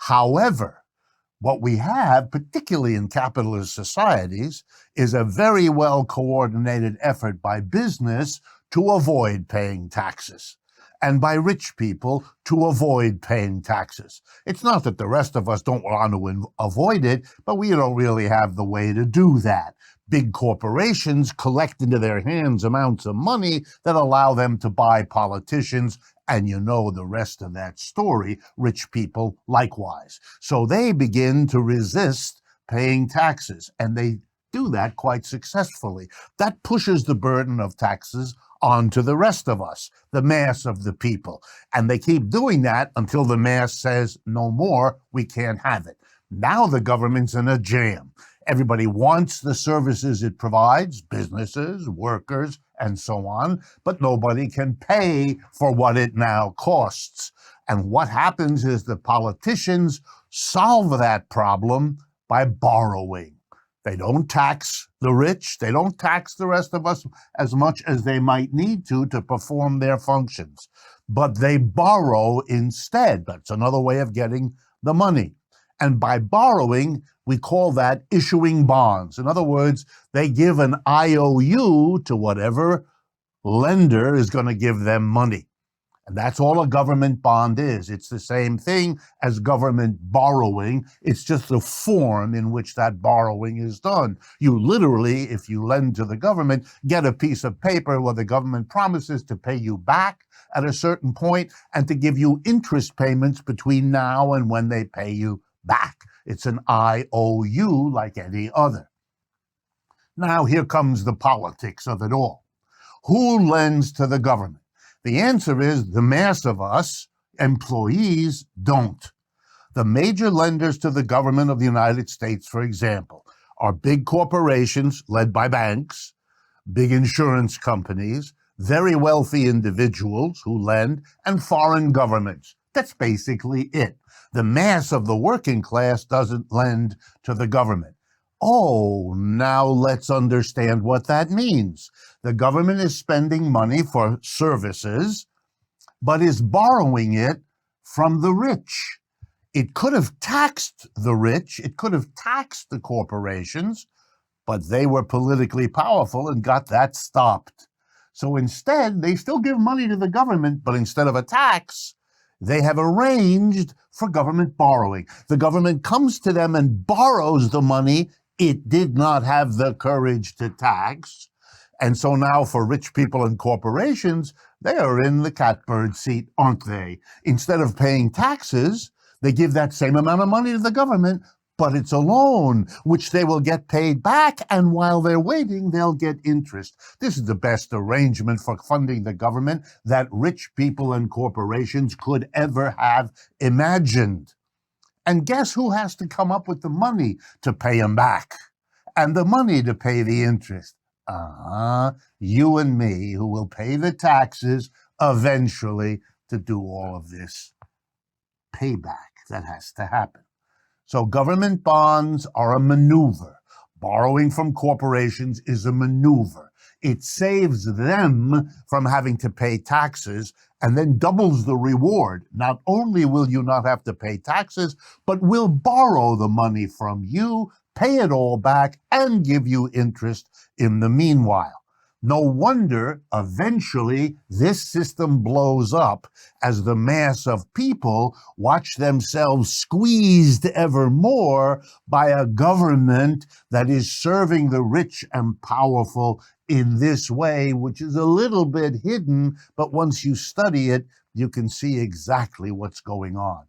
However, what we have, particularly in capitalist societies, is a very well coordinated effort by business to avoid paying taxes, and by rich people to avoid paying taxes. It's not that the rest of us don't want to avoid it, but we don't really have the way to do that. Big corporations collect into their hands amounts of money that allow them to buy politicians, and you know the rest of that story, rich people likewise. So they begin to resist paying taxes, and they do that quite successfully. That pushes the burden of taxes onto the rest of us, the mass of the people. And they keep doing that until the mass says, no more, we can't have it. Now the government's in a jam. Everybody wants the services it provides, businesses, workers, and so on, but nobody can pay for what it now costs. And what happens is the politicians solve that problem by borrowing. They don't tax the rich. They don't tax the rest of us as much as they might need to perform their functions. But they borrow instead. That's another way of getting the money. And by borrowing, we call that issuing bonds. In other words, they give an IOU to whatever lender is going to give them money. And that's all a government bond is. It's the same thing as government borrowing. It's just the form in which that borrowing is done. You literally, if you lend to the government, get a piece of paper where the government promises to pay you back at a certain point and to give you interest payments between now and when they pay you back. It's an IOU like any other. Now here comes the politics of it all. Who lends to the government? The answer is the mass of us, employees, don't. The major lenders to the government of the United States, for example, are big corporations led by banks, big insurance companies, very wealthy individuals who lend, and foreign governments. That's basically it. The mass of the working class doesn't lend to the government. Oh, now let's understand what that means. The government is spending money for services, but is borrowing it from the rich. It could have taxed the rich, it could have taxed the corporations, but they were politically powerful and got that stopped. So instead, they still give money to the government, but instead of a tax, they have arranged for government borrowing. The government comes to them and borrows the money it did not have the courage to tax. And so now for rich people and corporations, they are in the catbird seat, aren't they? Instead of paying taxes, they give that same amount of money to the government, but it's a loan, which they will get paid back, and while they're waiting, they'll get interest. This is the best arrangement for funding the government that rich people and corporations could ever have imagined. And guess who has to come up with the money to pay them back? And the money to pay the interest? You and me, who will pay the taxes eventually to do all of this payback that has to happen. So government bonds are a maneuver. Borrowing from corporations is a maneuver. It saves them from having to pay taxes and then doubles the reward. Not only will you not have to pay taxes, but we'll borrow the money from you, pay it all back, and give you interest in the meanwhile. No wonder eventually this system blows up as the mass of people watch themselves squeezed ever more by a government that is serving the rich and powerful in this way, which is a little bit hidden, but once you study it, you can see exactly what's going on.